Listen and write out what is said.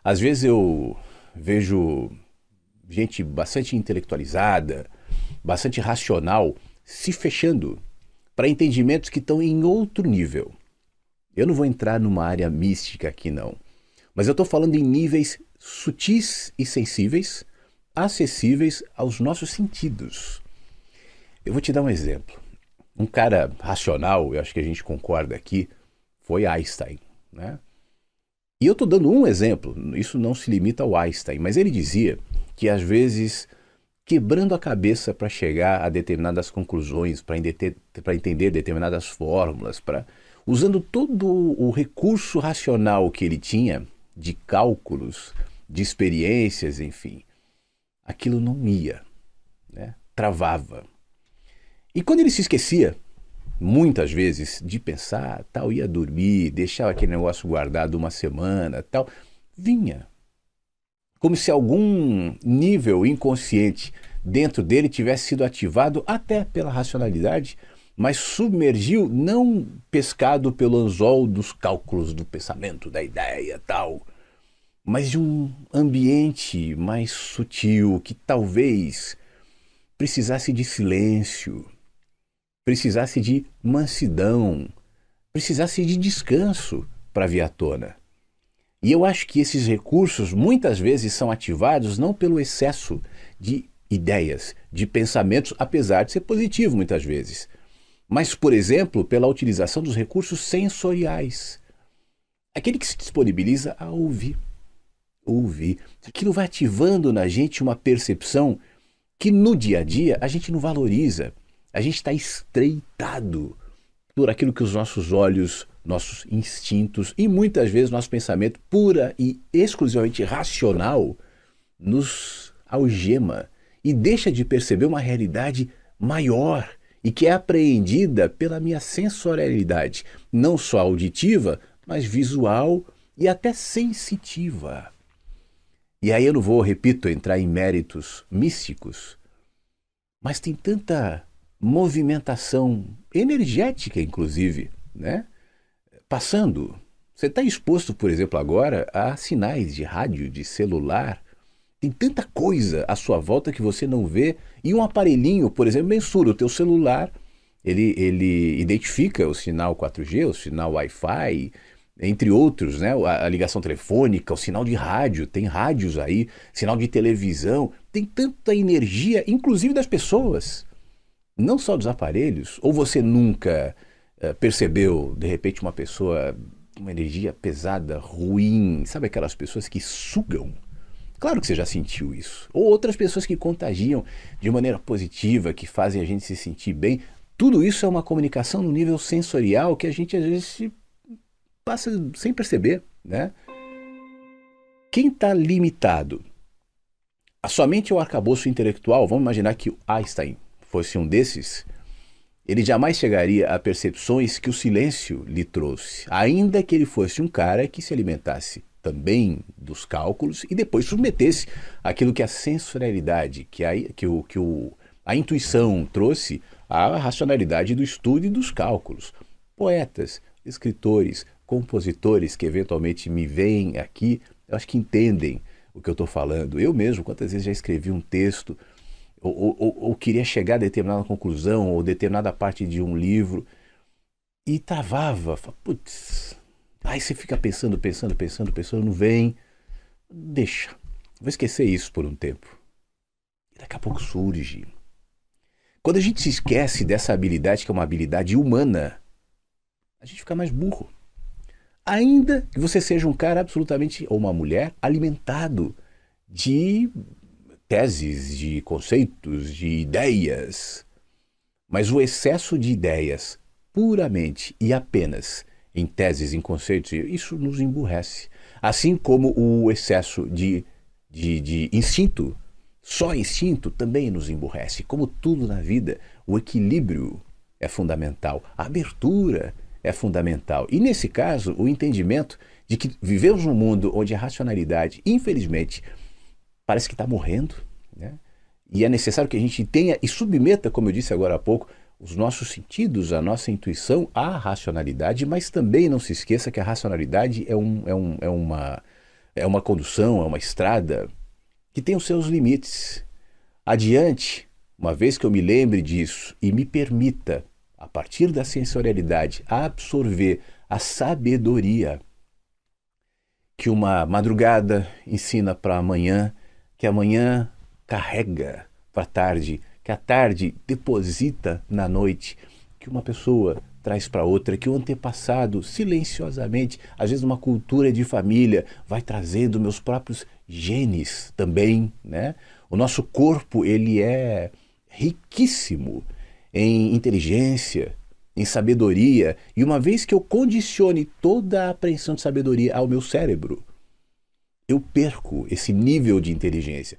Às vezes eu vejo gente bastante intelectualizada, bastante racional, se fechando para entendimentos que estão em outro nível. Eu não vou entrar numa área mística aqui, não. Mas eu estou falando em níveis sutis e sensíveis, acessíveis aos nossos sentidos. Eu vou te dar um exemplo. Um cara racional, eu acho que a gente concorda aqui, foi Einstein, né? E eu estou dando um exemplo, isso não se limita ao Einstein, mas ele dizia que às vezes, quebrando a cabeça para chegar a determinadas conclusões, para entender determinadas fórmulas, usando todo o recurso racional que ele tinha, de cálculos, de experiências, enfim, aquilo não ia, né? Travava. E quando ele se esquecia, muitas vezes, de pensar, tal, ia dormir, deixava aquele negócio guardado uma semana, tal, vinha. Como se algum nível inconsciente dentro dele tivesse sido ativado até pela racionalidade, mas submergiu, não pescado pelo anzol dos cálculos do pensamento, da ideia, tal, mas de um ambiente mais sutil que talvez precisasse de silêncio, precisasse de mansidão, precisasse de descanso para vir à tona. E eu acho que esses recursos muitas vezes são ativados não pelo excesso de ideias, de pensamentos, apesar de ser positivo muitas vezes, mas, por exemplo, pela utilização dos recursos sensoriais. Aquele que se disponibiliza a ouvir. Ouvir. Aquilo vai ativando na gente uma percepção que no dia a dia a gente não valoriza. A gente está estreitado por aquilo que os nossos olhos, nossos instintos e muitas vezes nosso pensamento pura e exclusivamente racional nos algema e deixa de perceber uma realidade maior e que é apreendida pela minha sensorialidade, não só auditiva, mas visual e até sensitiva. E aí eu não vou, repito, entrar em méritos místicos, mas tem tanta movimentação energética, inclusive, né? Passando. Você está exposto, por exemplo, agora a sinais de rádio, de celular. Tem tanta coisa à sua volta que você não vê. E um aparelhinho, por exemplo, mensura o teu celular. Ele identifica o sinal 4G, o sinal Wi-Fi, entre outros, né? A ligação telefônica, o sinal de rádio. Tem rádios aí, sinal de televisão. Tem tanta energia, inclusive das pessoas. Não só dos aparelhos. Ou você nunca percebeu, de repente, uma pessoa, uma energia pesada, ruim, sabe aquelas pessoas que sugam? Claro que você já sentiu isso. Ou outras pessoas que contagiam de maneira positiva, que fazem a gente se sentir bem. Tudo isso é uma comunicação no nível sensorial que a gente às vezes passa sem perceber, né? Quem está limitado a somente o arcabouço intelectual, vamos imaginar que o Einstein fosse um desses, ele jamais chegaria a percepções que o silêncio lhe trouxe, ainda que ele fosse um cara que se alimentasse também dos cálculos e depois submetesse aquilo que a sensorialidade, a intuição trouxe à racionalidade do estudo e dos cálculos. Poetas, escritores, compositores que eventualmente me veem aqui, eu acho que entendem o que eu estou falando. Eu mesmo, quantas vezes já escrevi um texto ou queria chegar a determinada conclusão ou determinada parte de um livro e travava, putz, aí você fica pensando, não vem, deixa, vou esquecer isso por um tempo. E daqui a pouco surge. Quando a gente se esquece dessa habilidade, que é uma habilidade humana, a gente fica mais burro. Ainda que você seja um cara absolutamente, ou uma mulher, alimentado de teses, de conceitos, de ideias. Mas o excesso de ideias puramente e apenas em teses, em conceitos, isso nos emburrece. Assim como o excesso de instinto, só instinto também nos emburrece. Como tudo na vida, o equilíbrio é fundamental, a abertura é fundamental. E nesse caso, o entendimento de que vivemos num mundo onde a racionalidade, infelizmente, parece que está morrendo, né? E é necessário que a gente tenha e submeta, como eu disse agora há pouco, os nossos sentidos, a nossa intuição à racionalidade, mas também não se esqueça que a racionalidade é uma é uma condução, é uma estrada que tem os seus limites. Adiante, uma vez que eu me lembre disso e me permita, a partir da sensorialidade, absorver a sabedoria que uma madrugada ensina para amanhã, que amanhã carrega para a tarde, que a tarde deposita na noite, que uma pessoa traz para outra, que o antepassado, silenciosamente, às vezes uma cultura de família, vai trazendo meus próprios genes também, né? O nosso corpo, ele é riquíssimo em inteligência, em sabedoria, e uma vez que eu condicione toda a apreensão de sabedoria ao meu cérebro, eu perco esse nível de inteligência.